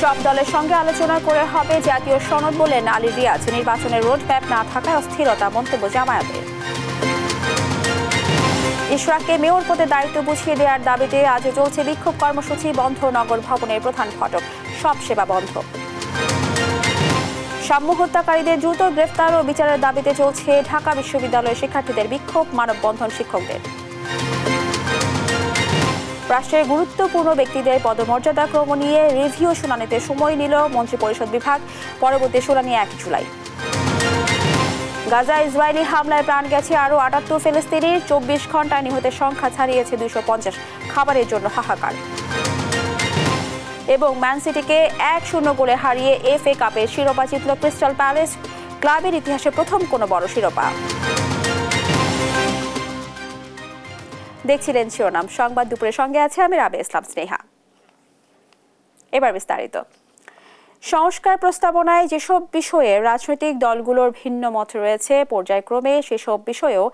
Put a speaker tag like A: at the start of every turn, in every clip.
A: সব দলের সঙ্গে আলোচনা করে হবে জাতীয় সনদ বলেন আলী রিয়াজ। নির্বাচনের রোডম্যাপ না থাকায় অস্থিরতা, মন্তব্য জামায়াতের। ইশরাককে মেয়র পদে দায়িত্ব বুঝিয়ে দেওয়ার দাবিতে আজও চলছে বিক্ষোভ কর্মসূচি। বন্ধ নগর ভবনের প্রধান ফটক, সব সেবা বন্ধ। সাম্য হত্যাকারীদের দ্রুত গ্রেফতার ও বিচারের দাবিতে চলছে ঢাকা বিশ্ববিদ্যালয়ের শিক্ষার্থীদের বিক্ষোভ, মানববন্ধন শিক্ষকদের। রাষ্ট্রের গুরুত্বপূর্ণ ব্যক্তিদের পদমর্যাদা ক্রম নিয়ে রিভিউ শুনানিতে সময় নিল মন্ত্রিপরিষদ বিভাগ, পরবর্তী শুনানি 1 জুলাই। গাজা ইসরায়েলি হামলায় প্রাণ গেছে আরও 78 ফিলিস্তিনির, 24 ঘন্টায় নিহতের সংখ্যা ছাড়িয়েছে 250, খাবারের জন্য হাহাকার। এবং ম্যান সিটিকে 1-0 গোলে হারিয়ে FA কাপের শিরোপা জিতল ক্রিস্টাল প্যালেস, ক্লাবের ইতিহাসে প্রথম কোনো বড় শিরোপা। দেখছিলেন শিরোনাম সংবাদ, দুপুরের সঙ্গে আছে আমি রাবেয়া ইসলাম স্নেহা। এবার বিস্তারিত। সংস্কার প্রস্তাবনায় যেসব বিষয়ে রাজনৈতিক দলগুলোর ভিন্ন মত রয়েছে, পর্যায়ক্রমে সেসব বিষয়েও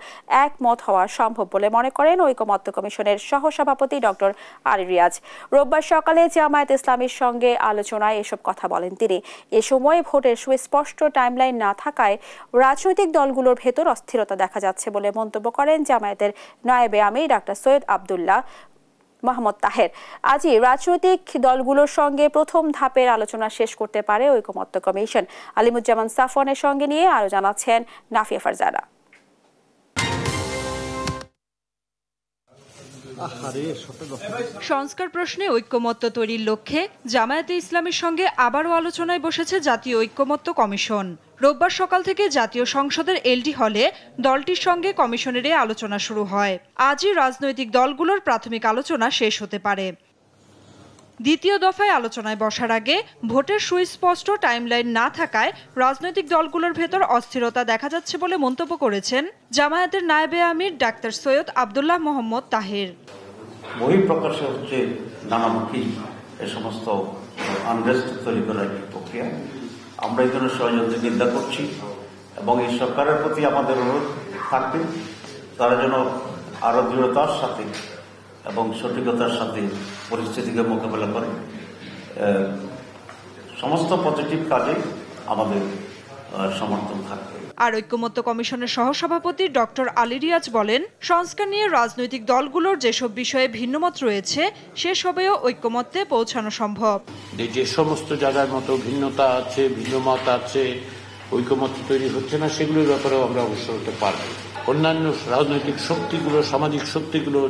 A: একমত হওয়া সম্ভব বলে মনে করেন ঐকমত্য কমিশনের সহসভাপতি ডক্টর আলী রিয়াজ। রোববার সকালে জামায়াত ইসলামীর সঙ্গে আলোচনায় এসব কথা বলেন তিনি। এ সময় ভোটের সুস্পষ্ট টাইমলাইন না থাকায় রাজনৈতিক দলগুলোর ভেতর অস্থিরতা দেখা যাচ্ছে বলে মন্তব্য করেন জামায়াতের নায়েবে আমির ডাক্তার সৈয়দ আব্দুল্লাহ মোহাম্মদ তাহের। আজই রাজনৈতিক দলগুলোর সঙ্গে প্রথম ধাপের আলোচনা শেষ করতে পারে ঐকমত্য কমিশন। আলিমুজ্জামান সাফওয়ানের সঙ্গে নিয়ে আরো জানাচ্ছেন নাফিয়া ফারজানা।
B: সংস্কার প্রশ্নে ঐক্যমত্য তৈরির লক্ষ্যে জামায়াতে ইসলামীর সঙ্গে আবারও আলোচনায় বসেছে জাতীয় ঐক্যমত্য কমিশন। রোববার সকাল থেকে জাতীয় সংসদের এলডি হলে দলটির সঙ্গে কমিশনের আলোচনা শুরু হয়। আজই রাজনৈতিক দলগুলোর প্রাথমিক আলোচনা শেষ হতে পারে। দ্বিতীয় দফায় আলোচনায় বসার আগে ভোটের সুস্পষ্ট টাইমলাইন না থাকায় রাজনৈতিক দলগুলোর ভেতর অস্থিরতা দেখা যাচ্ছে বলে মন্তব্য করেছেন জামায়াতের নায়েবে আমির ডাক্তার সৈয়দ আব্দুল্লাহ মোহাম্মদ তাহের।
C: বহিঃপ্রকাশে হচ্ছে নানামুখী এ সমস্ত আনরেস্ট তৈরি করার একটি প্রক্রিয়া। আমরা এই জন্য সহযোগিতা করছি এবং এই সরকারের প্রতি আমাদের অনুরোধ থাকবে তারা যেন আরো দৃঢ়তার সাথে এবং সঠিকতার সাথে পরিস্থিতিকে মোকাবেলা করে। সমস্ত পজিটিভ কাজে আমাদের সমর্থন থাকবে।
B: আর ঐক্যমত্য কমিশনের সহসভাপতি ডক্টর আলী রিয়াজ বলেন, সংস্কার নিয়ে রাজনৈতিক দলগুলোর যেসব বিষয়ে ভিন্নমত রয়েছে সেসবেও ঐক্যমত্যে পৌঁছানো সম্ভব।
D: যে সমস্ত জায়গার মতো ভিন্নতা আছে, ভিন্নমত আছে, ঐক্যমত্য তৈরি হচ্ছে না, সেগুলোর ব্যাপারেও আমরা অবসর হতে পারব। অন্যান্য রাজনৈতিক শক্তিগুলো, সামাজিক শক্তিগুলোর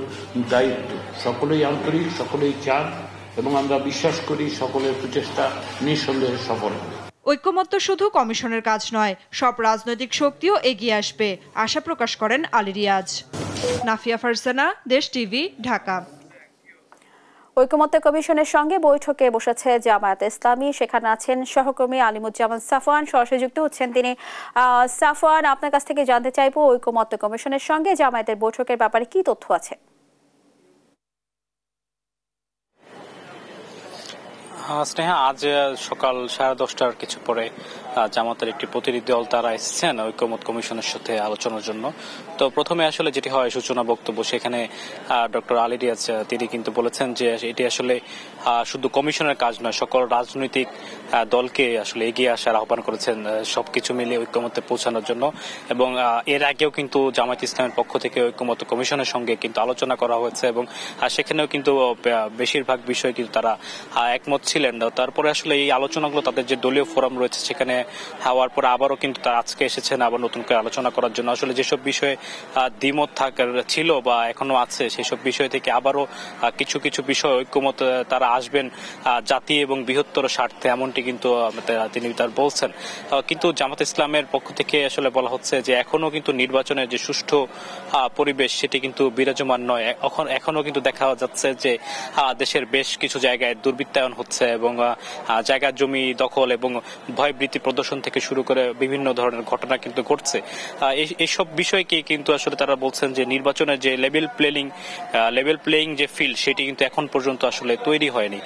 D: দায়িত্ব, সকলেই আন্তরিক, সকলেই চান এবং আমরা বিশ্বাস করি সকলের প্রচেষ্টা নিঃসন্দেহে সফল হবে।
B: ঐক্যমত্য শুধু কমিশনের কাজ নয়, সব রাজনৈতিক শক্তিও এগিয়ে আসবে, আশা প্রকাশ করেন আলী রিয়াজ। নাফিয়া ফারজানা, দেশ টিভি, ঢাকা।
A: ঐকমত্য কমিশনের সঙ্গে বৈঠকে বসেছে জামায়াত ইসলামী, সেখানে আছেন সহকর্মী আলিমুজ্জামান সাফওয়ান, সরাসরি যুক্ত হচ্ছেন তিনি। সাফওয়ান, আপনার কাছ থেকে জানতে চাইবো ঐকমত্য কমিশনের সঙ্গে জামায়াতের বৈঠকের ব্যাপারে কি তথ্য আছে?
E: স্নেহা, আজ সকাল 10:30টার কিছু পরে জামাতের একটি প্রতিনিধি দল তারা এসেছেন ঐকমত্য কমিশনের সাথে আলোচনার জন্য। তো প্রথমে আসলে যেটি হয় সূচনা বক্তব্য, সেখানে ডক্টর আলী রিয়াজ তিনি কিন্তু বলেছেন যে এটি আসলে শুধু কমিশনের কাজ নয়, সকল রাজনৈতিক দলকে আসলে এগিয়ে আসার আহ্বান করেছেন সবকিছু মিলিয়ে ঐকমত্যে পৌঁছানোর জন্য। এবং এর আগেও কিন্তু জামায়াত ইসলামের পক্ষ থেকে ঐকমত্য কমিশনের সঙ্গে কিন্তু আলোচনা করা হয়েছে এবং সেখানেও কিন্তু বেশিরভাগ বিষয় কিন্তু তারা একমত ছিলেন। তারপরে আসলে এই আলোচনাগুলো তাদের যে দলীয় ফোরাম রয়েছে সেখানে হওয়ার পরে আবারও কিন্তু তারা আজকে এসেছেন আবার নতুন করে আলোচনা করার জন্য। আসলে যেসব বিষয়ে দ্বিমত থাকার ছিল বা এখনো আছে সেসব বিষয় থেকে আবারও কিছু কিছু বিষয় ঐক্যমত তারা আসবেন জাতি এবং বৃহত্তর স্বার্থে, এমনটি কিন্তু তিনি তার বলছেন। কিন্তু জামাত ইসলামের পক্ষ থেকে আসলে বলা হচ্ছে যে এখনো কিন্তু নির্বাচনের যে সুষ্ঠু পরিবেশ সেটি কিন্তু বিরাজমান নয়। এখনো কিন্তু দেখা যাচ্ছে যে দেশের বেশ কিছু জায়গায় দুর্বৃত্তায়ন হচ্ছে এবং জায়গা জমি দখল এবং ভয়ভীতি প্রদর্শন থেকে শুরু করে বিভিন্ন ধরনের ঘটনা কিন্তু ঘটছে। এইসব বিষয়কে কিন্তু আসলে তারা বলছেন যে নির্বাচনের যে লেভেল প্লেয়িং যে ফিল্ড সেটি কিন্তু এখন পর্যন্ত আসলে তৈরি হয়নি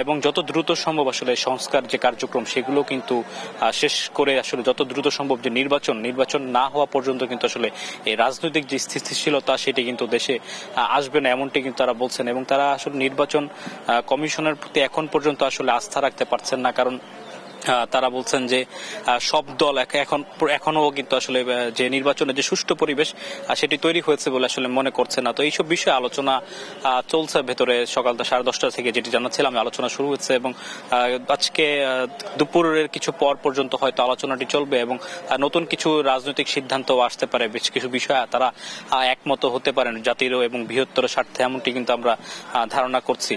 E: এবং যত দ্রুত সম্ভব আসলে সংস্কার যে কার্যক্রম সেগুলো কিন্তু শেষ করে আসলে যত দ্রুত সম্ভব যে নির্বাচন না হওয়া পর্যন্ত কিন্তু আসলে এই রাজনৈতিক যে স্থিতিশীলতা সেটি কিন্তু দেশে আসবে না, এমনটি কিন্তু তারা বলছেন। এবং তারা আসলে নির্বাচন কমিশনের প্রতি এখন পর্যন্ত মতো আসলে আস্থা রাখতে পারছেন না, কারণ তারা বলছেন যে সব দল এখনো কিন্তু আসলে যে নির্বাচনের যে সুষ্ঠু পরিবেশ সেটি তৈরি হয়েছে বলে আসলে মনে করছে না। তো এইসব বিষয়ে আলোচনা চলছে ভেতরে সকাল 10:30 থেকে, যেটি জানাচ্ছিলাম আলোচনা শুরু হচ্ছে এবং আজকে দুপুরের কিছু পর পর্যন্ত হয়তো আলোচনাটি চলবে এবং নতুন কিছু রাজনৈতিক সিদ্ধান্ত আসতে পারে। বেশ কিছু বিষয় তারা একমত হতে পারেন জাতির এবং বৃহত্তর স্বার্থে, এমনটি কিন্তু আমরা ধারণা করছি।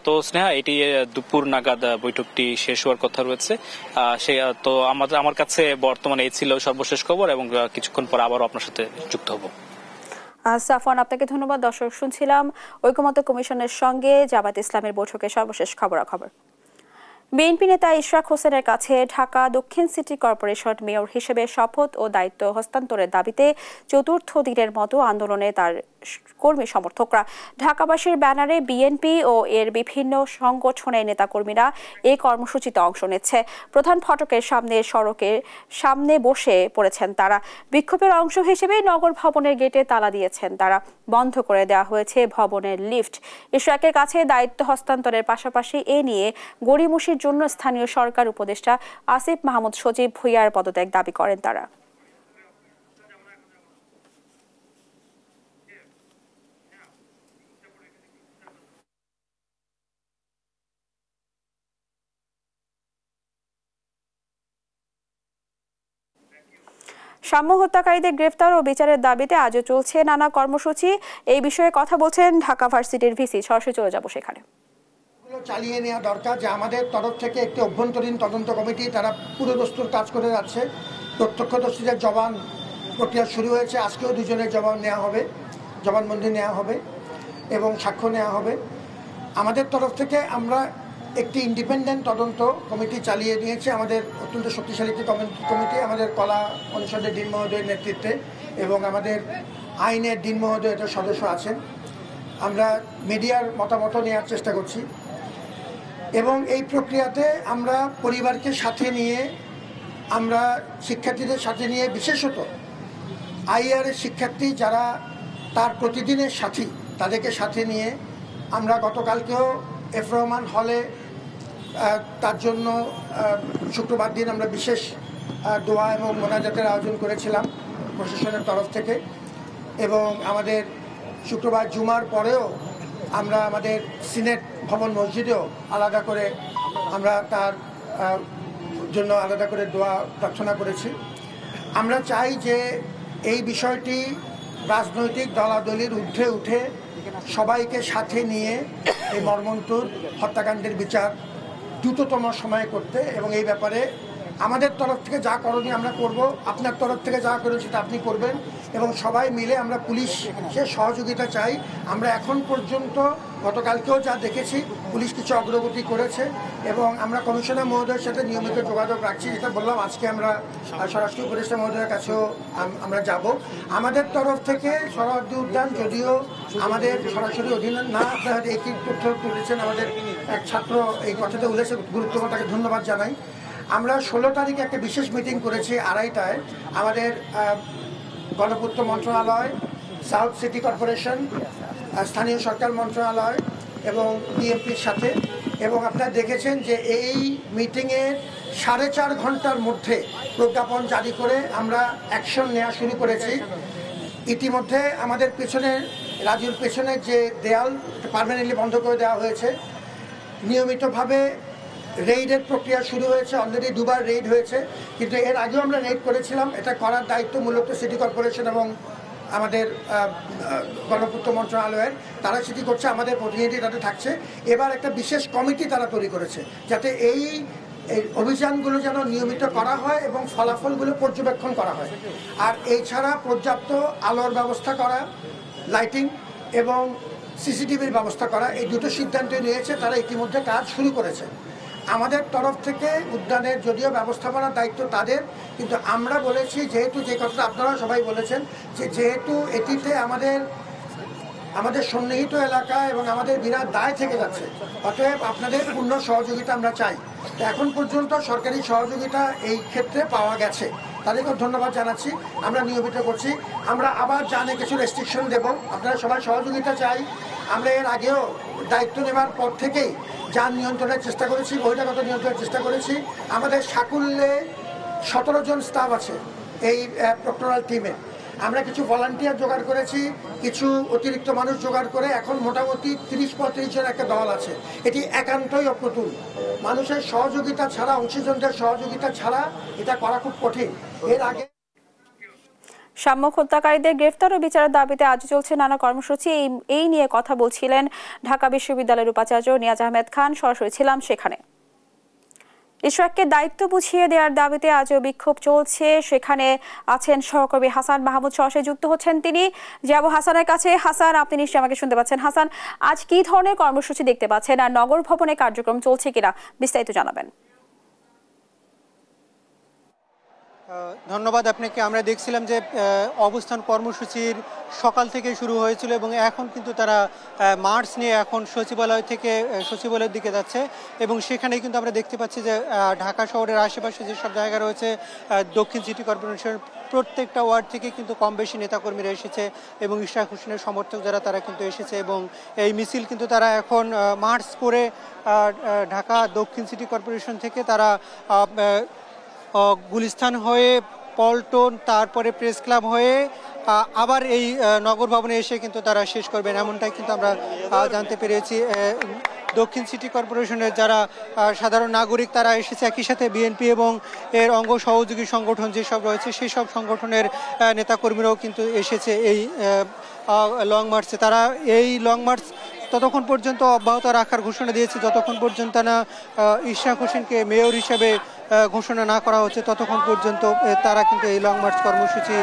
E: তো স্নেহা, এটি দুপুর নাগাদ বৈঠকটি শেষ হওয়ার কথা রয়েছে। তো আমার কাছে বর্তমানে এই ছিল সর্বশেষ খবর এবং কিছুক্ষণ পর আবারও আপনার সাথে যুক্ত হব।
A: সাফওয়ান, আপনাকে ধন্যবাদ। দর্শক, শুনছিলাম ঐকমত্য কমিশনের সঙ্গে জামায়াতে ইসলামের বৈঠকের সর্বশেষ খবরাখবর। বিএনপি নেতা ইশরাক হোসেনের কাছে ঢাকা দক্ষিণ সিটি কর্পোরেশন মেয়র হিসেবে শপথ ও দায়িত্ব হস্তান্তরের দাবিতে চতুর্থ দিনের মতো আন্দোলনে তার কর্মী সমর্থকরা। ঢাকাবাসীর ব্যানারে বিএনপি ও এর বিভিন্ন সংগঠনের নেতাকর্মীরা এই কর্মসূচিতে অংশ নিচ্ছে। প্রধান ফটকের সড়কের সামনে বসে পড়েছেন তারা। বিক্ষোভের অংশ হিসেবে নগর ভবনের গেটে তালা দিয়েছেন তারা। বন্ধ করে দেওয়া হয়েছে ভবনের লিফট। ইশরাকের কাছে দায়িত্ব হস্তান্তরের পাশাপাশি এ নিয়ে গড়িমসির জন্য স্থানীয় সরকার উপদেষ্টা আসিফ মাহমুদ সজীব ভুইয়ার পদত্যাগ দাবি করেন তারা। সাম্য হত্যাকারীদের গ্রেফতার ও বিচারের দাবিতে আজও চলছে নানা কর্মসূচি। এই বিষয়ে কথা বলছেন ঢাকা ভার্সিটির ভিসি। সরাসরি চলে যাব সেখানে।
F: চালিয়ে নেওয়া দরকার, যে আমাদের তরফ থেকে একটি অভ্যন্তরীণ তদন্ত কমিটি তারা পুরোদস্তুর কাজ করে যাচ্ছে। প্রত্যক্ষদর্শীদের জবান প্রক্রিয়া শুরু হয়েছে। আজকেও দুজনের জবানবন্দি নেওয়া হবে এবং সাক্ষ্য নেওয়া হবে। আমাদের তরফ থেকে আমরা একটি ইন্ডিপেন্ডেন্ট তদন্ত কমিটি চালিয়ে নিয়েছে, আমাদের অত্যন্ত শক্তিশালী একটি কমিটি, আমাদের কলা অনুষদের ডিন মহোদয়ের নেতৃত্বে এবং আমাদের আইনের ডিন মহোদয় এটার সদস্য আছেন। আমরা মিডিয়ার মতামত নেওয়ার চেষ্টা করছি এবং এই প্রক্রিয়াতে আমরা পরিবারকে সাথে নিয়ে, আমরা শিক্ষার্থীদের সাথে নিয়ে, বিশেষত আইআরের শিক্ষার্থী যারা তার প্রতিদিনের সাথী, তাদেরকে সাথে নিয়ে আমরা গতকালকেও এফ রহমান হলে তার জন্য শুক্রবার দিন আমরা বিশেষ দোয়া এবং মোনাজাতের আয়োজন করেছিলাম প্রশাসনের তরফ থেকে। এবং আমাদের শুক্রবার জুমার পরেও আমরা আমাদের সিনেট ভবন মসজিদেও আলাদা করে আমরা তার জন্য আলাদা করে দোয়া প্রার্থনা করেছি। আমরা চাই যে এই বিষয়টি রাজনৈতিক দলাদলির ঊর্ধ্বে উঠে সবাইকে সাথে নিয়ে এই মর্মন্তুদ হত্যাকাণ্ডের বিচার দ্রুততম সময়ে করতে, এবং এই ব্যাপারে আমাদের তরফ থেকে যা করণীয় আমরা করব, আপনার তরফ থেকে যা করেন সেটা আপনি করবেন, এবং সবাই মিলে আমরা পুলিশের সহযোগিতা চাই। আমরা এখন পর্যন্ত গতকালকেও যা দেখেছি, পুলিশ কিছু অগ্রগতি করেছে এবং আমরা কমিশনার মহোদয়ের সাথে নিয়মিত যোগাযোগ রাখছি। যেটা বললাম, আজকে আমরা স্বরাষ্ট্র উপদেষ্টা মহোদয়ের কাছেও আমরা যাব। আমাদের তরফ থেকে সরহদ্দি উদ্যান যদিও আমাদের সরাসরি অধীন না, আপনারা একই তথ্য তুলেছেন, আমাদের এক ছাত্র এই কথাটা উল্লেখে গুরুত্বপূর্ণ, তাকে ধন্যবাদ জানাই। আমরা 16 তারিখে একটা বিশেষ মিটিং করেছি 2:30টায় আমাদের গণপূর্ত মন্ত্রণালয়, সাউথ সিটি কর্পোরেশন, স্থানীয় সরকার মন্ত্রণালয় এবং বিএমপির সাথে। এবং আপনারা দেখেছেন যে এই মিটিংয়ে 4.5 ঘন্টার মধ্যে প্রজ্ঞাপন জারি করে আমরা অ্যাকশন নেওয়া শুরু করেছি। ইতিমধ্যে আমাদের পেছনে, রাজুর পেছনে যে দেয়াল পার্মানেন্টলি বন্ধ করে দেওয়া হয়েছে। নিয়মিতভাবে রেইডের প্রক্রিয়া শুরু হয়েছে, অলরেডি 2বার রেইড হয়েছে, কিন্তু এর আগেও আমরা রেইড করেছিলাম। এটা করার দায়িত্ব মূলত সিটি কর্পোরেশন এবং আমাদের গণপূর্ত মন্ত্রণালয়ের, তারা সেটি করছে, আমাদের প্রতিনিধি তাতে থাকছে। এবার একটা বিশেষ কমিটি তারা তৈরি করেছে যাতে এই অভিযানগুলো যেন নিয়মিত করা হয় এবং ফলাফলগুলো পর্যবেক্ষণ করা হয়। আর এছাড়া পর্যাপ্ত আলোর ব্যবস্থা করা, লাইটিং এবং সিসিটিভির ব্যবস্থা করা, এই দুটো সিদ্ধান্ত নিয়েছে। তারা ইতিমধ্যে কাজ শুরু করেছে। আমাদের তরফ থেকে উদ্যানের যদিও ব্যবস্থাপনার দায়িত্ব তাদের, কিন্তু আমরা বলেছি যেহেতু, যে কথাটা আপনারা সবাই বলেছেন, যে যেহেতু এটিতে আমাদের সন্নিহিত এলাকা এবং আমাদের বিরাট দায় থেকে যাচ্ছে, অতএব আপনাদের পূর্ণ সহযোগিতা আমরা চাই। তো এখন পর্যন্ত সরকারি সহযোগিতা এই ক্ষেত্রে পাওয়া গেছে, তাদেরকেও ধন্যবাদ জানাচ্ছি। আমরা নিয়মিত করছি। আমরা আবার জানে কিছু রেস্ট্রিকশন দেব, আপনারা সবাই সহযোগিতা চাই। আমরা এর আগেও দায়িত্ব নেওয়ার পর থেকেই যান নিয়ন্ত্রণের চেষ্টা করেছি, বহিরাগত নিয়ন্ত্রণের চেষ্টা করেছি। আমাদের সাকুল্যে 17 জন স্টাফ আছে এই প্রক্টোরাল টিমে। আমরা কিছু ভলান্টিয়ার জোগাড় করেছি, কিছু অতিরিক্ত মানুষ জোগাড় করে এখন মোটামুটি 30-35 জন একটা দল আছে। এটি একান্তই অপ্রতুল। মানুষের সহযোগিতা ছাড়া, অংশীজনদের সহযোগিতা ছাড়া এটা করা খুব কঠিন। এর আগে
A: শাম্যক হত্যাকারীদের গ্রেফতার ও বিচারের দাবিতে আজ চলছে নানা কর্মসূচি। এই নিয়ে কথা বলছিলেন ঢাকা বিশ্ববিদ্যালয়ের উপাচার্য নিয়াজ আহমেদ খান। সরাসরি ছিলাম সেখানে। ইশরাককে দায়িত্ব বুঝিয়ে দেওয়ার দাবিতে আজও বিক্ষোভ চলছে। সেখানে আছেন সহকর্মী হাসান মাহমুদ, সরাসরি যুক্ত হচ্ছেন তিনি। যাব হাসানের কাছে। হাসান, আপনি নিশ্চয়ই আমাকে শুনতে পাচ্ছেন। হাসান, আজ কি ধরনের কর্মসূচি দেখতে পাচ্ছেন আর নগর ভবনে কার্যক্রম চলছে কিনা বিস্তারিত জানাবেন।
G: ধন্যবাদ আপনাকে। আমরা দেখছিলাম যে অবস্থান কর্মসূচির সকাল থেকে শুরু হয়েছিল এবং এখন কিন্তু তারা মার্চ নিয়ে এখন সচিবালয়ের দিকে যাচ্ছে এবং সেখানেই কিন্তু আমরা দেখতে পাচ্ছি যে ঢাকা শহরের আশেপাশে যেসব জায়গা রয়েছে, দক্ষিণ সিটি কর্পোরেশনের প্রত্যেকটা ওয়ার্ড থেকে কিন্তু কম বেশি নেতাকর্মীরা এসেছে এবং ইশরাক হোসেনের সমর্থক যারা তারা কিন্তু এসেছে এবং এই মিছিল কিন্তু তারা এখন মার্চ করে ঢাকা দক্ষিণ সিটি কর্পোরেশন থেকে তারা গুলিস্তান হয়ে পল্টন, তারপরে প্রেস ক্লাব হয়ে আবার এই নগর ভবনে এসে কিন্তু তারা শেষ করবেন, এমনটাই কিন্তু আমরা জানতে পেরেছি। দক্ষিণ সিটি কর্পোরেশনের যারা সাধারণ নাগরিক তারা এসেছে, একই সাথে বিএনপি এবং এর অঙ্গ সহযোগী সংগঠন যেসব রয়েছে সেই সব সংগঠনের নেতাকর্মীরাও কিন্তু এসেছে এই লং মার্চে। তারা এই লং মার্চ ততক্ষণ পর্যন্ত অব্যাহত রাখার ঘোষণা দিয়েছে যতক্ষণ পর্যন্ত না ইশরাক হোসেনকে মেয়র হিসেবে ঘোষণা না করা হচ্ছে, ততক্ষণ পর্যন্ত তারা কিন্তু এই লং মার্চ কর্মসূচি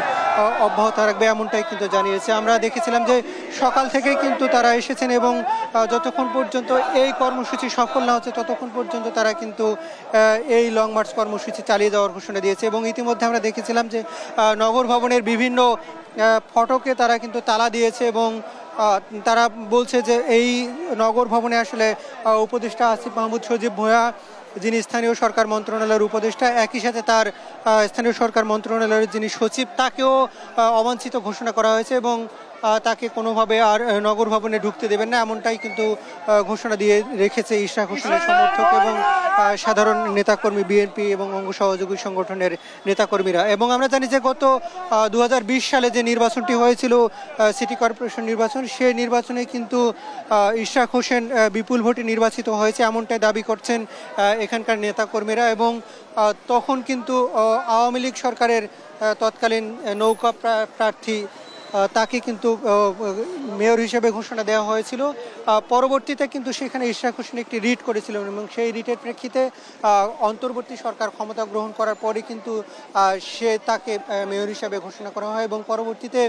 G: অব্যাহত রাখবে, এমনটাই কিন্তু জানিয়েছে। আমরা দেখেছিলাম যে সকাল থেকেই কিন্তু তারা এসেছেন এবং যতক্ষণ পর্যন্ত এই কর্মসূচি সফল না হচ্ছে ততক্ষণ পর্যন্ত তারা কিন্তু এই লং মার্চ কর্মসূচি চালিয়ে যাওয়ার ঘোষণা দিয়েছে। এবং ইতিমধ্যে আমরা দেখেছিলাম যে নগর ভবনের বিভিন্ন ফটকে তারা কিন্তু তালা দিয়েছে এবং তারা বলছে যে এই নগর ভবনে আসলে উপদেষ্টা আসিফ মাহমুদ সজীব ভূঁইয়া, যিনি স্থানীয় সরকার মন্ত্রণালয়ের উপদেষ্টা, একই সাথে তার স্থানীয় সরকার মন্ত্রণালয়ের যিনি সচিব, তাকেও অবাঞ্ছিত ঘোষণা করা হয়েছে এবং তাকে কোনোভাবে আর নগর ভবনে ঢুকতে দেবেন না, এমনটাই কিন্তু ঘোষণা দিয়ে রেখেছে ইশরাক হোসেনের সমর্থক এবং সাধারণ নেতাকর্মী, বিএনপি এবং অঙ্গ সহযোগী সংগঠনের নেতাকর্মীরা। এবং আমরা জানি যে গত 2020 সালে যে নির্বাচনটি হয়েছিল সিটি কর্পোরেশন নির্বাচন, সেই নির্বাচনে কিন্তু ইশরাক হোসেন বিপুল ভোটে নির্বাচিত হয়েছে, এমনটাই দাবি করছেন এখানকার নেতাকর্মীরা। এবং তখন কিন্তু আওয়ামী লীগ সরকারের তৎকালীন নৌকা প্রার্থী তাকে কিন্তু মেয়র হিসেবে ঘোষণা দেওয়া হয়েছিল। পরবর্তীতে কিন্তু সেখানে ইশরাক হোসেন একটি রিট করেছিলেন এবং সেই রিটের প্রেক্ষিতে অন্তর্বর্তী সরকার ক্ষমতা গ্রহণ করার পরে কিন্তু তাকে মেয়র হিসেবে ঘোষণা করা হয় এবং পরবর্তীতে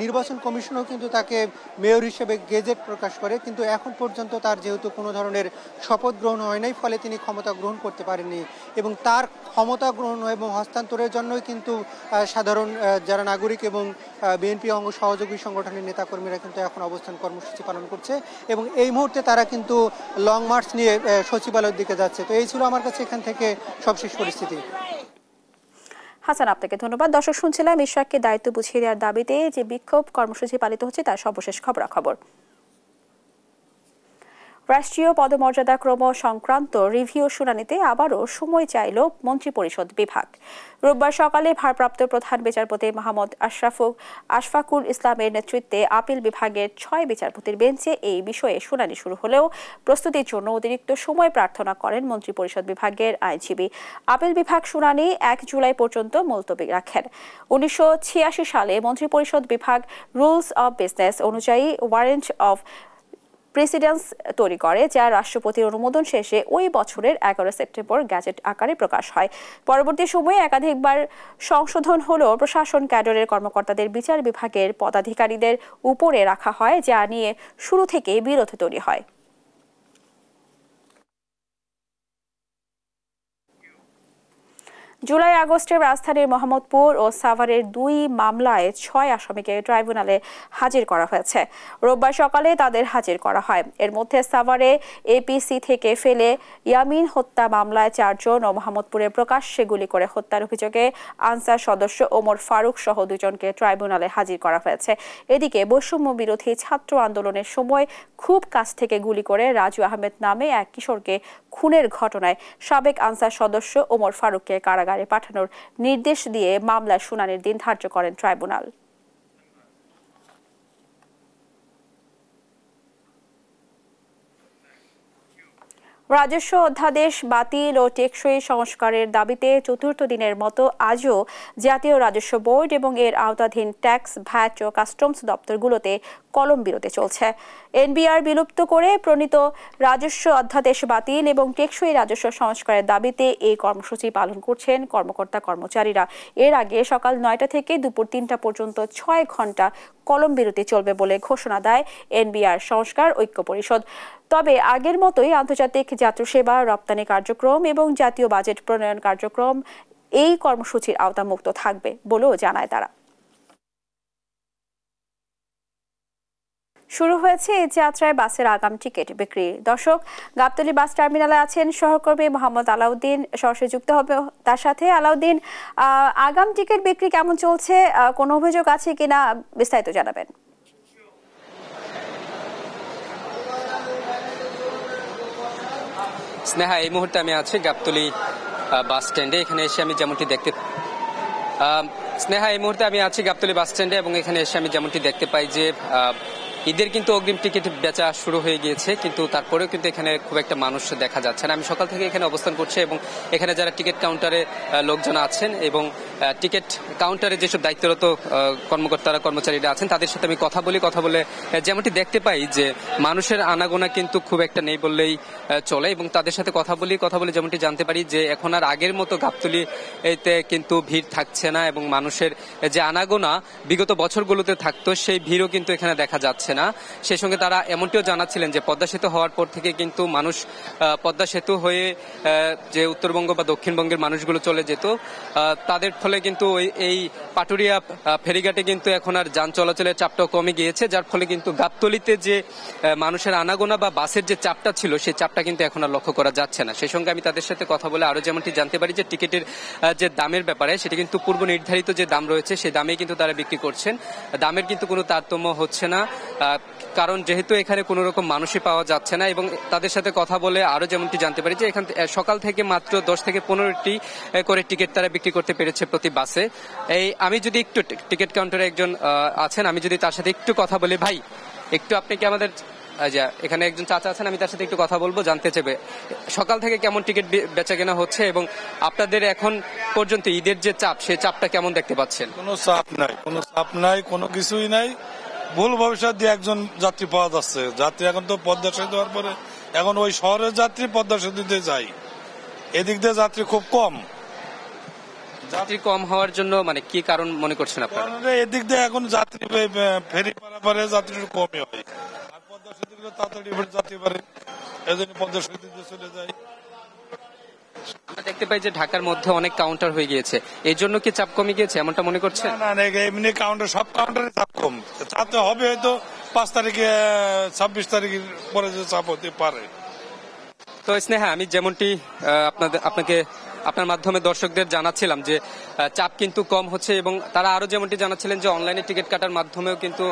G: নির্বাচন কমিশনও কিন্তু তাকে মেয়র হিসেবে গেজেট প্রকাশ করে, কিন্তু এখন পর্যন্ত তার যেহেতু কোনো ধরনের শপথ গ্রহণ হয় নাই, ফলে তিনি ক্ষমতা গ্রহণ করতে পারেননি এবং তার ক্ষমতা গ্রহণ এবং হস্তান্তরের জন্যই কিন্তু সাধারণ যারা নাগরিক এবং বিএনপি অঙ্গ সহযোগী সংগঠনের নেতাকর্মীরা কিন্তু এখন অবস্থান কর্মসূচি পালন করছে এবং এই মুহূর্তে তারা কিন্তু লং মার্চ নিয়ে সচিবালয়ের দিকে যাচ্ছে। তো এই ছিল আমার কাছে এখান থেকে সবশেষ পরিস্থিতি।
A: হাসান, আপনাকে ধন্যবাদ। দর্শক, শুনছিলাম ইশরাককে দায়িত্ব বুঝিয়ে দেওয়ার দাবিতে যে বিক্ষোভ কর্মসূচি পালিত হচ্ছে তার সর্বশেষ খবরাখবর। রাষ্ট্রীয় পদমর্যাদা ক্রম সংক্রান্ত রিভিউ শুনানিতে আবারও সময় চাইল মন্ত্রিপরিষদ বিভাগ। রোববার সকালে ভারপ্রাপ্ত প্রধান বিচারপতি মোহাম্মদ আশফাকুল ইসলামের নেতৃত্বে আপিল বিভাগের 6 বিচারপতির বেঞ্চে এই বিষয়ে শুনানি শুরু হলেও প্রস্তুতির জন্য অতিরিক্ত সময় প্রার্থনা করেন মন্ত্রিপরিষদ বিভাগের আইনজীবী। আপিল বিভাগ শুনানি 1 জুলাই পর্যন্ত মুলতবি রাখেন। 1986 সালে মন্ত্রিপরিষদ বিভাগ রুলস অব বিজনেস অনুযায়ী ওয়ারেন্ট অফ প্রেসিডেন্স তৈরি করে, যা রাষ্ট্রপতির অনুমোদন শেষে ওই বছরের 11 সেপ্টেম্বর গ্যাজেট আকারে প্রকাশ হয়। পরবর্তী সময়ে একাধিকবার সংশোধন হলেও প্রশাসন ক্যাডারের কর্মকর্তাদের বিচার বিভাগের পদাধিকারীদের উপরে রাখা হয়, যা নিয়ে শুরু থেকেই বিরোধ তৈরি হয়। জুলাই আগস্টে রাজধানীর মোহাম্মদপুর ও সাভারের 2 মামলায় 6 আসামিকে ট্রাইব্যুনালে হাজির করা হয়েছে। রোববার সকালে তাদের হাজির করা হয়। এর মধ্যে সাভারে এপিসি থেকে ফেলে ইয়ামিন হত্যা মামলায় 4 জন ও মোহাম্মদপুরে প্রকাশ্যে গুলি করে হত্যার অভিযোগে আনসার সদস্য ওমর ফারুক সহ 2 জনকে ট্রাইব্যুনালে হাজির করা হয়েছে। এদিকে বৈষম্য বিরোধী ছাত্র আন্দোলনের সময় খুব কাছ থেকে গুলি করে রাজু আহমেদ নামে এক কিশোরকে খুনের ঘটনায় সাবেক আনসার সদস্য ওমর ফারুককে কারাগারে পাঠানোর নির্দেশ দিয়ে মামলার শুনানির দিন ধার্য করেন ট্রাইব্যুনাল। রাজস্ব অধ্যাদেশ বাতিল ও টেকসই সংস্কারের দাবিতে চতুর্থ দিনের মতো আজও জাতীয় রাজস্ব বোর্ড এবং এর আওতাধীন ট্যাক্স, ভ্যাট ও কাস্টমস দপ্তরগুলোতে কলম বিরতি চলছে। এনবিআর বিলুপ্ত করে প্রণীত রাজস্ব অধ্যাদেশ বাতিল এবং টেকসই রাজস্ব সংস্কারের দাবিতে এই কর্মসূচি পালন করছেন কর্মকর্তা কর্মচারীরা। এর আগে সকাল 9টা থেকে দুপুর 3টা পর্যন্ত 6 ঘন্টা কলম বিরতি চলবে বলে ঘোষণা দেয় এনবিআর সংস্কার ঐক্য পরিষদ। তবে আগের মতোই আন্তর্জাতিক যাত্রী সেবা, রপ্তানি কার্যক্রম এবং জাতীয় বাজেট প্রণয়ন কার্যক্রম এই কর্মসূচির আওতামুক্ত থাকবে বলেও জানায় তারা। শুরু হয়েছে এই যাত্রায় বাসের আগাম টিকিট বিক্রি। দর্শক, গাবতলী বাস টার্মিনালে আছেন সহকর্মী মোহাম্মদ আলাউদ্দিন, সরাসরি যুক্ত হবে তার সাথে। আলাউদ্দিন, আগাম টিকিট বিক্রি কেমন চলছে, কোনো অভিযোগ আছে কিনা বিস্তারিত জানাবেন।
H: স্নেহা, এই মুহূর্তে আমি আছি গাবতলী বাস স্ট্যান্ডে। এখানে এসে আমি যেমনটি দেখতে বাস স্ট্যান্ডে এবং এখানে এসে আমি যেমনটি দেখতে পাই যে ঈদের কিন্তু অগ্রিম টিকিট বেচা শুরু হয়ে গিয়েছে, কিন্তু তারপরেও কিন্তু এখানে খুব একটা মানুষ দেখা যাচ্ছে না। আমি সকাল থেকে এখানে অবস্থান করছি এবং এখানে যারা টিকিট কাউন্টারে লোকজন আছেন এবং টিকিট কাউন্টারে যেসব দায়িত্বরত কর্মকর্তারা কর্মচারীরা আছেন তাদের সাথে আমি কথা বলে যেমনটি দেখতে পাই যে মানুষের আনাগোনা কিন্তু খুব একটা নেই বললেই চলে এবং তাদের সাথে কথা বলে যেমনটি জানতে পারি যে এখন আর আগের মতো গাবতলীতে কিন্তু ভিড় থাকছে না এবং মানুষের যে আনাগোনা বিগত বছরগুলোতে থাকতো সেই ভিড়ও কিন্তু এখানে দেখা যাচ্ছে না। সেই সঙ্গে তারা এমনটিও জানাচ্ছিলেন যে পদ্মা সেতু হওয়ার পর থেকে কিন্তু মানুষ পদ্মা সেতু হয়ে যে উত্তরবঙ্গ বা দক্ষিণবঙ্গের মানুষগুলো চলে যেত, তাদের ফলে কিন্তু এই পাটুরিয়া ফেরিঘাটে কিন্তু এখন আর যান চলাচলের চাপটাও কমে গিয়েছে, যার ফলে কিন্তু গাবতলীতে যে মানুষের আনাগোনা বা বাসের যে চাপটা ছিল সেই চাপটা কিন্তু এখন আর লক্ষ্য করা যাচ্ছে না। সেই সঙ্গে আমি তাদের সাথে কথা বলে আরো যেমনটি জানতে পারি যে টিকিটের যে দামের ব্যাপারে সেটা কিন্তু পূর্ব নির্ধারিত যে দাম রয়েছে সেই দামেই কিন্তু তারা বিক্রি করছেন, দামের কিন্তু কোনো তারতম্য হচ্ছে না, কারণ যেহেতু এখানে কোনো রকম মানুষই পাওয়া যাচ্ছে না। এবং তাদের সাথে কথা বলে আরো যেমনটি জানতে পারি যে এখান সকাল থেকে মাত্র 10 থেকে 15টি করে টিকিট তারা বিক্রি করতে পেরেছে প্রতি বাসে। আমি যদি একটু টিকিট কাউন্টারে একজন আছেন, আমি যদি তার সাথে একটু কথা বলি, ভাই একটু আপনি কি আমাদের এখানে একজন চাচা আছেন, আমি তার সাথে একটু কথা বলবো, জানতে চাইবে সকাল থেকে কেমন টিকিট বেচা কেনা হচ্ছে এবং আপনাদের এখন পর্যন্ত ঈদের যে চাপ সেই চাপটা কেমন দেখতে পাচ্ছেন?
I: কোনো চাপ নাই, কোনো কিছুই নাই। ভুল ভবিষ্যৎ দিয়ে একজন যাত্রী পাওয়া যাচ্ছে। যাত্রী এখন তো পদ্মা সেতু হওয়ার পরে এখন ওই শহরের যাত্রী পদ্মা সেতুতে যায়, এদিক দিয়ে যাত্রী খুব কম।
H: যাত্রী কম হওয়ার জন্য মানে কি কারণ মনে করছেন আপনারা?
I: এদিক দিয়ে এখন যাত্রী ফেরি পারাপারে যাত্রী কমই হয়, আর পদ্মা সেতু তাড়াতাড়ি যাত্রী পারে, এজন্য পদ্মা সেতুতে চলে যায়।
H: আমরা দেখতে পাই যে ঢাকার মধ্যে অনেক কাউন্টার হয়ে গিয়েছে, এই জন্য কি চাপ কমে গিয়েছে এমনটা মনে করছেন?
I: না, এমনি কাউন্টার, সব কাউন্টারে চাপ কম। চাপ হবে হয়তো 5 তারিখে 26 তারিখের পরে যে চাপ হতে পারে।
H: তো স্নেহা, আমি যেমনটি আপনার মাধ্যমে দর্শকদের জানাচ্ছিলাম যে চাপ কিন্তু কম হচ্ছে এবং তারা আরো যেমনটি জানাচ্ছিলেন যে অনলাইনে টিকিট কাটার মাধ্যমেও কিন্তু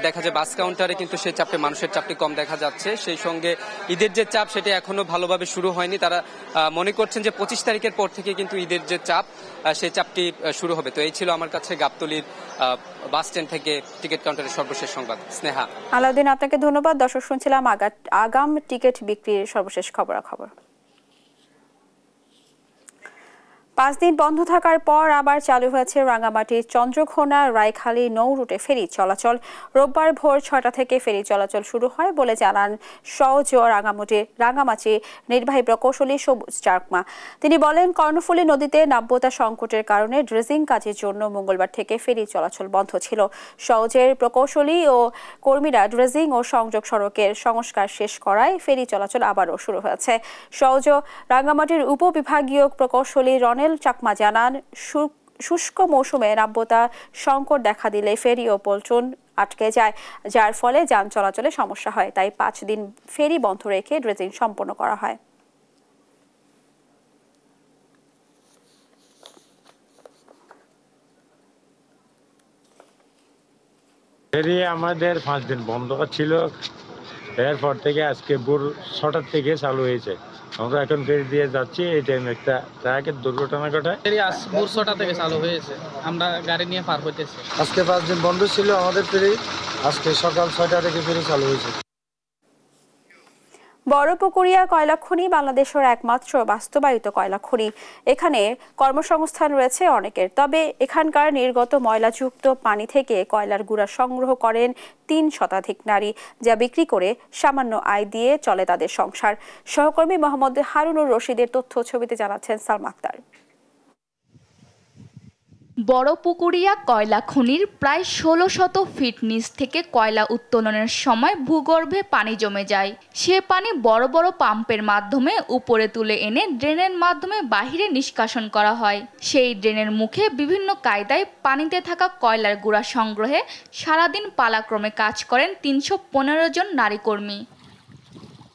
H: দেখা যায় বাস কাউন্টারে কিন্তু সেই চাপে মানুষের চাপটি কম দেখা যাচ্ছে। সেই সঙ্গে ঈদের যে চাপ সেটি এখনো ভালোভাবে শুরু হয়নি, তারা মনে করছেন যে 25 তারিখের পর থেকে কিন্তু ঈদের যে চাপ সেই চাপটি শুরু হবে। তো এই ছিল আমার কাছে গাবতলীর বাস স্ট্যান্ড থেকে টিকিট কাউন্টারের সর্বশেষ সংবাদ। স্নেহা।
A: আলাউদ্দিন, আপনাকে ধন্যবাদ। দর্শক, শুনছিলাম আগাম টিকিট বিক্রির সর্বশেষ খবরাখবর। 5 দিন বন্ধ থাকার পর আবার চালু হয়েছে রাঙ্গামাটির চন্দ্রঘোনা রায়খালী নৌ রুটে ফেরি চলাচল। রোববার ভোর 6টা থেকে ফেরি চলাচল শুরু হয় বলে জানান সওজ রাঙ্গামাটি নির্বাহী প্রকৌশলী সবুজ চাকমা। তিনি বলেন, কর্ণফুলী নদীতে নাব্যতা সংকটের কারণে ড্রেজিং কাজের জন্য মঙ্গলবার থেকে ফেরি চলাচল বন্ধ ছিল। সওজের প্রকৌশলী ও কর্মীরা ড্রেজিং ও সংযোগ সড়কের সংস্কার শেষ করায় ফেরি চলাচল আবারও শুরু হয়েছে। সওজ রাঙ্গামাটির উপবিভাগীয় প্রকৌশলী রনেল সোহেল চাকমা জানান, শুষ্ক মৌসুমে নাব্যতা সংকট দেখা দিলে ফেরি ও পল্টন আটকে যায়, যার ফলে যান চলাচলে সমস্যা হয়। তাই 5 দিন ফেরি বন্ধ রেখে ড্রেজিং সম্পন্ন করা হয়।
J: ফেরি আমাদের 5 দিন বন্ধ ছিল, এরপর থেকে আজকে ভোর 6টার থেকে চালু হয়েছে। আমরা এখন ফেরি দিয়ে যাচ্ছি, এই টাইমে একটা ট্রাকের দুর্ঘটনা ঘটায়।
K: ফেরি আজ ভোর 6টা থেকে চালু হয়েছে, আমরা গাড়ি নিয়ে পার হইতেছি।
L: আজকে 5 দিন বন্ধ ছিল আমাদের ফেরি, আজকে সকাল 6টা থেকে ফেরি চালু হয়েছে।
A: বড়পুকুরিয়া কয়লা খনি বাংলাদেশের একমাত্র বাস্তবায়িত কয়লা খনি। এখানে কর্মসংস্থান রয়েছে অনেকের, তবে এখানকার নির্গত ময়লাযুক্ত পানি থেকে কয়লার গুঁড়া সংগ্রহ করেন 3 শতাধিক নারী, যা বিক্রি করে সামান্য আয় দিয়ে চলে তাদের সংসার। সহকর্মী মোহাম্মদ হারুনুর রশিদের তথ্য ছবিতে জানাচ্ছেন সালমা আক্তার।
M: বড়পুকুরিয়া কয়লা খনির প্রায় 1600 ফিট নিচ থেকে কয়লা উত্তোলনের সময় ভূগর্ভে পানি জমে যায়। সে পানি বড় বড় পাম্পের মাধ্যমে উপরে তুলে এনে ড্রেনের মাধ্যমে বাহিরে নিষ্কাশন করা হয়। সেই ড্রেনের মুখে বিভিন্ন কায়দায় পানিতে থাকা কয়লার গুঁড়া সংগ্রহে সারাদিন পালাক্রমে কাজ করেন 315 জন নারী কর্মী।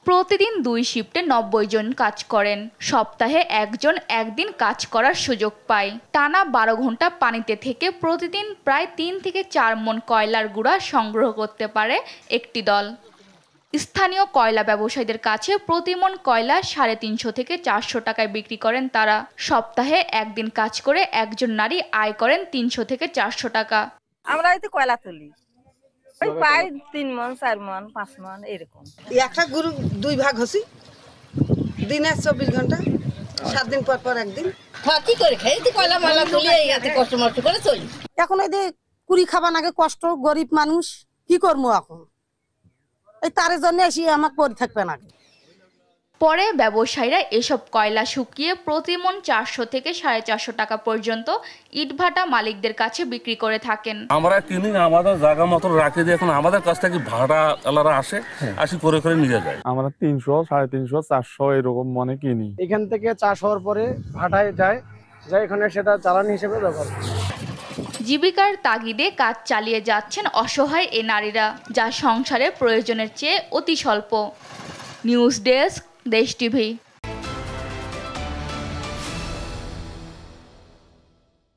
M: প্রতিদিন 2 শিফটে 90 জন কাজ করেন। সপ্তাহে একজন একদিন কাজ করার সুযোগ পায়। টানা 12 ঘন্টা পানিতে থেকে প্রতিদিন প্রায় 3 থেকে 4 মণ কয়লার গুঁড়া সংগ্রহ করতে পারে একটি দল। স্থানীয় কয়লা ব্যবসায়ীদের কাছে প্রতি মণ কয়লা 350 থেকে 400 টাকায় বিক্রি করেন তারা। সপ্তাহে একদিন কাজ করে একজন নারী আয় করেন 300 থেকে 400 টাকা।
N: আমরা এতে কয়লা তুলি, প্রায় 3 মণ 4 মণ 5 মণ এরকম। একটা গরু 2 ভাগ হসি, দিনে 24 ঘন্টা, 7 দিন পর পর একদিন। কি করে খাই কয়লা ময়লা তুলি, এই কষ্ট মষ্ট করে চলি। এখন এই যে কুড়ি খাবার আগে কষ্ট, গরিব মানুষ কি করবো এখন, এই তার জন্য এসে আমাকে পড়ে থাকবে না।
M: পরে ব্যবসায়ীরা এসব কয়লা শুকিয়ে প্রতি মণ 400 থেকে 450 টাকা পর্যন্ত ইটভাটা মালিকদের কাছে বিক্রি করে থাকেন।
O: আমরা কিনি, আমাদের জায়গা মতো রাখে দিয়ে এখন আমাদের কাছ থেকে ভাড়া আলারা আসে, আসি করে করে নিয়ে যায়।
P: আমরা 300, 350, 400 এরকম মনে কিনি।
L: এখান থেকে চাষ হওয়ার পরে ভাটায় যায়, এখানে সেটা জ্বালানি হিসেবে ব্যবহার করে।
M: জীবিকার তাগিদে কাজ চালিয়ে যাচ্ছেন অসহায় এ নারীরা, যা সংসারের প্রয়োজনের চেয়ে অতি স্বল্প। নিউজ ডেস্ক, দেশ টিভি।